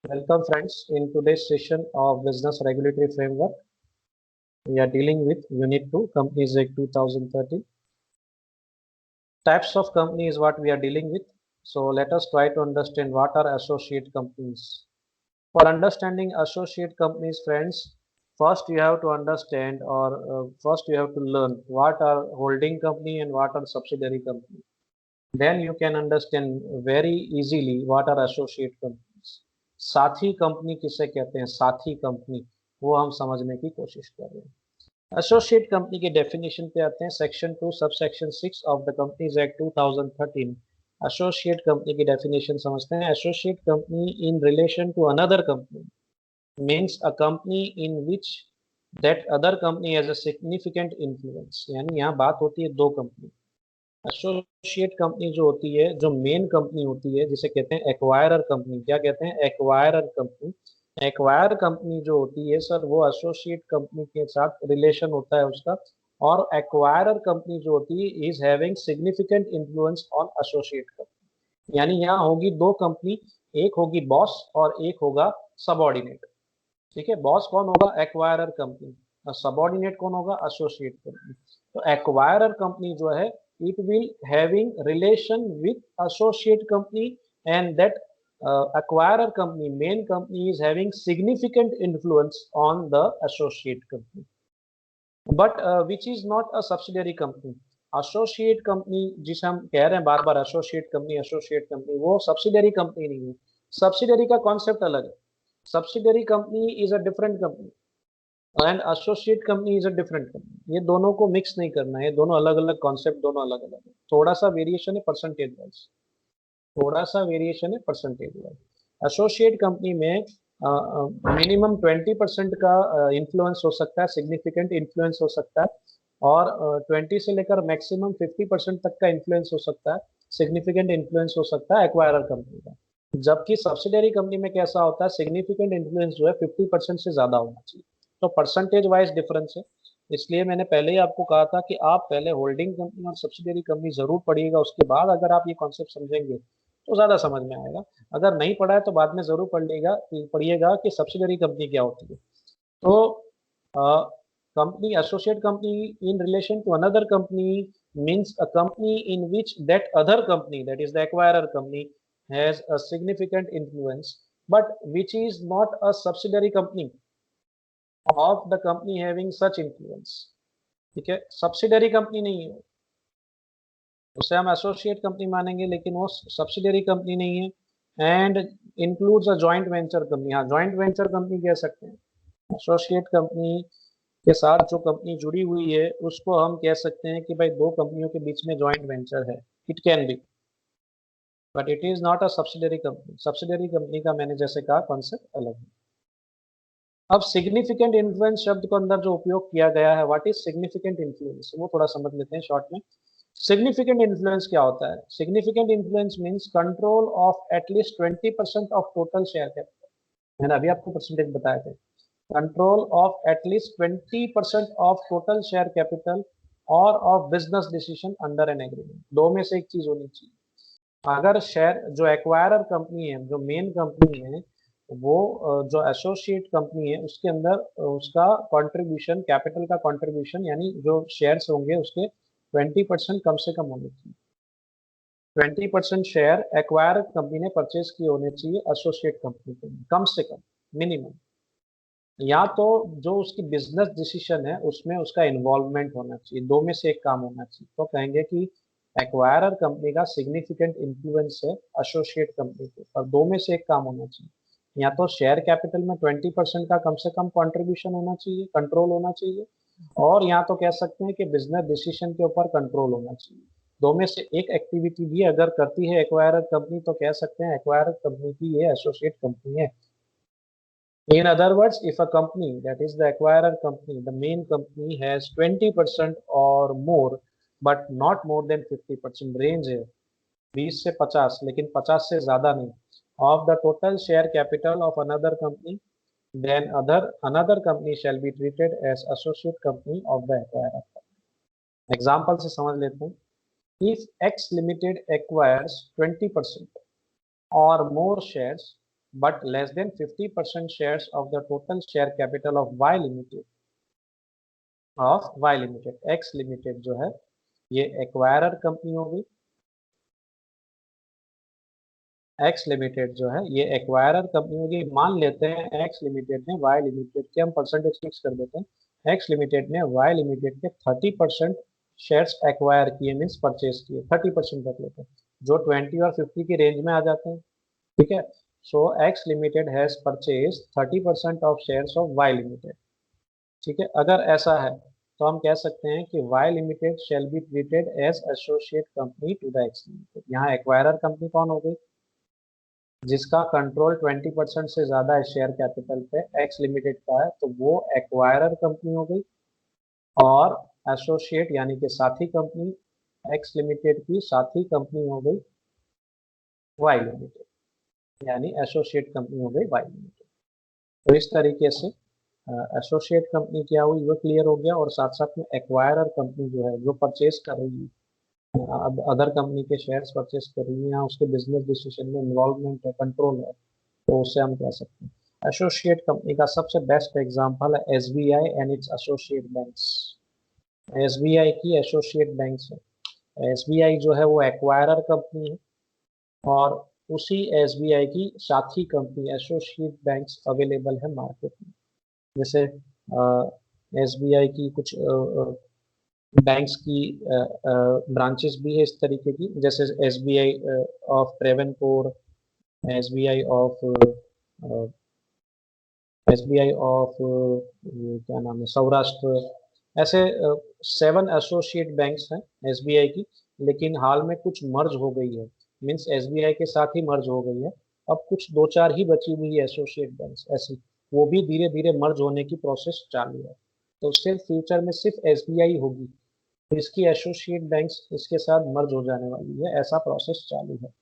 Welcome friends. In today's session of Business Regulatory Framework, we are dealing with Unit 2, Companies Act 2013. Types of company is what we are dealing with. So let us try to understand what are associate companies. For understanding associate companies, friends, first you have to understand first you have to learn what are holding company and what are subsidiary company. Then you can understand very easily what are associate companies. साथी company किसे कहते हैं, साथी company, वो हम समझने की कोशिश कर रहे हैं। एसोसिएट कंपनी के डेफिनेशन पे आते हैं। Section 2 sub section 6 of the companies act 2013 associate company की डेफिनेशन समझते हैं। Associate company in relation to another company means a company in which that other company has a significant influence. यानी यहाँ बात होती है दो कंपनी। एसोसिएट कंपनी जो होती है, जो मेन कंपनी होती है, जिसे कहते हैं एक्वायरर कंपनी। क्या कहते हैं? Acquirer company. एक्वायर कंपनी जो होती है सर, वो एसोसिएट कंपनी के साथ रिलेशन होता है उसका। और एक्वायरर कंपनी जो होती है is having significant influence on associate company. यानी यहाँ होगी दो कंपनी, एक होगी बॉस और एक होगा सबॉर्डिनेट। ठीक है, बॉस कौन होगा? एक्वायरर कंपनी, और सबॉर्डिनेट कौन होगा? Associate company. तो एक्वायरर कंपनी जो है, it will having relation with associate company, and that acquirer company, main company, is having significant influence on the associate company, but which is not a subsidiary company. associate company जिसे हम कह रहे हैं बार बार associate company, वो subsidiary company नहीं है। subsidiary का concept अलग है। subsidiary company is a different company and associate company is a different company. ये दोनों को मिक्स नहीं करना है, दोनों अलग अलग कॉन्सेप्ट, दोनों अलग अलग है। थोड़ा सा वेरिएशन है परसेंटेज वाइज, थोड़ा सा वेरिएशन है परसेंटेज वाइज। एसोसिएट कंपनी में मिनिमम 20% का इन्फ्लुएंस हो सकता है, सिग्निफिकेंट इन्फ्लुएंस हो सकता है, और 20 से लेकर मैक्सिमम 50% तक का इन्फ्लुएंस हो सकता है, सिग्निफिकेंट इन्फ्लुएंस हो सकता है एक्वायरर कंपनी का। जबकि सब्सिडरी कंपनी में कैसा होता है, सिग्निफिकेंट इन्फ्लुएंस जो है 50% से ज्यादा होना चाहिए। तो परसेंटेज वाइज डिफरेंस है। इसलिए मैंने पहले ही आपको कहा था कि आप पहले होल्डिंग कंपनी और सब्सिडरी कंपनी जरूर पढ़िएगा, उसके बाद अगर आप ये कॉन्सेप्ट समझेंगे तो ज्यादा समझ में आएगा। अगर नहीं पढ़ा है तो बाद में जरूर पढ़िएगा कि सब्सिडरी कंपनी क्या होती है। तो company, associate company in relation to another company means a company in which that other company, that is the acquirer company, has a significant influence, but which is not a subsidiary company of the company having such influence. ठीक है, subsidiary company नहीं है, उसे हम associate company मानेंगे, लेकिन वो subsidiary company नहीं है। And includes a joint venture company. हाँ, जॉइंट वेंचर कंपनी कह सकते हैं। एसोसिएट कंपनी के साथ जो कंपनी जुड़ी हुई है उसको हम कह सकते हैं कि भाई दो कंपनियों के बीच में जॉइंट वेंचर है। It can be, but it is not a subsidiary company. Subsidiary company का मैंने जैसे कहा कॉन्सेप्ट अलग है। अब सिग्निफिकेंट इन्फ्लुएंस शब्द को अंदर जो उपयोग किया गया है, व्हाट इज सिग्निफिकेंट इन्फ्लुएंस, वो थोड़ा समझ लेते हैं शॉर्ट में। सिग्निफिकेंट इन्फ्लुएंस क्या होता है? Significant influence means control of at least 20% of total share capital. मैंने अभी आपको परसेंटेज बताए थे। Control of at least 20% of total share capital और of business decision under an agreement. दो में से एक चीज होनी चाहिए। अगर शेयर जो एक्वायरर कंपनी है, जो मेन कंपनी है, वो जो एसोसिएट कंपनी है, उसके अंदर उसका कंट्रीब्यूशन, कैपिटल का कंट्रीब्यूशन, यानी जो शेयर्स होंगे उसके 20% कम से कम होने चाहिए। 20% शेयर एक्वायर कंपनी ने परचेज किए होने चाहिए एसोसिएट कंपनी के, कम से कम, मिनिमम। या तो जो उसकी बिजनेस डिसीजन है उसमें उसका इन्वॉल्वमेंट होना चाहिए, दो में से एक काम होना चाहिए। तो कहेंगे कि एक्वायरर कंपनी का सिग्निफिकेंट इन्फ्लुएंस है एसोसिएट कंपनी पे, और दो में से एक काम होना चाहिए। या तो शेयर कैपिटल में 20% का कम से कम कंट्रीब्यूशन होना चाहिए, कंट्रोल होना चाहिए, और या तो कह सकते हैं कि बिजनेस डिसीजन के ऊपर कंट्रोल होना चाहिए। दो में से एक एक्टिविटी भी अगर करती है एक्वायरर कंपनी तो कह सकते हैं एक्वायरर कंपनी की ये एसोसिएट कंपनी है। In other words, if a company, that is the acquirer company, the main company has 20% or more, but not more than 50%, range है 20 से 50, लेकिन 50 से ज्यादा नहीं, of the total share capital of another company, then another company shall be treated as associate company of the acquirer. Example से समझ लेते हैं। If X Limited acquires 20% or more shares but less than 50% shares of the total share capital of Y Limited, X Limited जो है ये acquirer company हो गई। X limited जो है ये एक्वायरर कंपनी होगी। मान लेते हैं एक्स लिमिटेड ने वाई लिमिटेड के, हम परसेंटेज फिक्स कर देते हैं, एक्स लिमिटेड ने वाई लिमिटेड के 30% शेयर्स एक्वायर किए, मीन्स परचेज किए, 30% रख लेते हैं, जो 20 और 50 की रेंज में आ जाते हैं। ठीक है, so X limited has purchase 30% of shares of Y limited. ठीक है, अगर ऐसा है तो हम कह सकते हैं कि Y limited shall be treated as associate company to the X limited. यहाँ एक्वायरर कंपनी कौन हो गई? जिसका कंट्रोल 20% से ज्यादा है शेयर कैपिटल पे, एक्स लिमिटेड का है, तो वो एक्वायरर कंपनी हो गई। और एसोसिएट यानी कि साथी कंपनी, एक्स लिमिटेड की साथी कंपनी हो गई वाई लिमिटेड, यानी एसोसिएट कंपनी हो गई वाई लिमिटेड। तो इस तरीके से एसोसिएट कंपनी क्या हुई वो क्लियर हो गया, और साथ साथ में एक्वायरर कंपनी जो है जो परचेज कर रही है, अब अदर कंपनी के शेयर्स परचेज कर रही है, या उसके बिजनेस डिसीजन में इन्वॉल्वमेंट है, कंट्रोल है, तो उससे हम कह सकते हैं। एसोसिएट कंपनी का सबसे बेस्ट एग्जांपल है SBI and it's associate banks. SBI की एसोसिएट बैंक्स है। एसबीआई जो है वो एक्वायरर कंपनी है, और उसी एसबीआई की साथी कंपनी एसोसिएट बैंक्स अवेलेबल है मार्केट में। जैसे एसबीआई की कुछ बैंक्स की ब्रांचेस भी है इस तरीके की, जैसे SBI of Travancore, SBI of SBI of क्या नाम है, सौराष्ट्र। ऐसे 7 एसोसिएट बैंक्स हैं एसबीआई की, लेकिन हाल में कुछ मर्ज हो गई है, मीन्स एसबीआई के साथ ही मर्ज हो गई है। अब कुछ 2-4 ही बची हुई है एसोसिएट बैंक्स ऐसी, वो भी धीरे धीरे मर्ज होने की प्रोसेस चालू है। तो सिर्फ फ्यूचर में सिर्फ एसबीआई होगी, तो इसकी एसोसिएट बैंक्स इसके साथ मर्ज हो जाने वाली है, ऐसा प्रोसेस चालू है।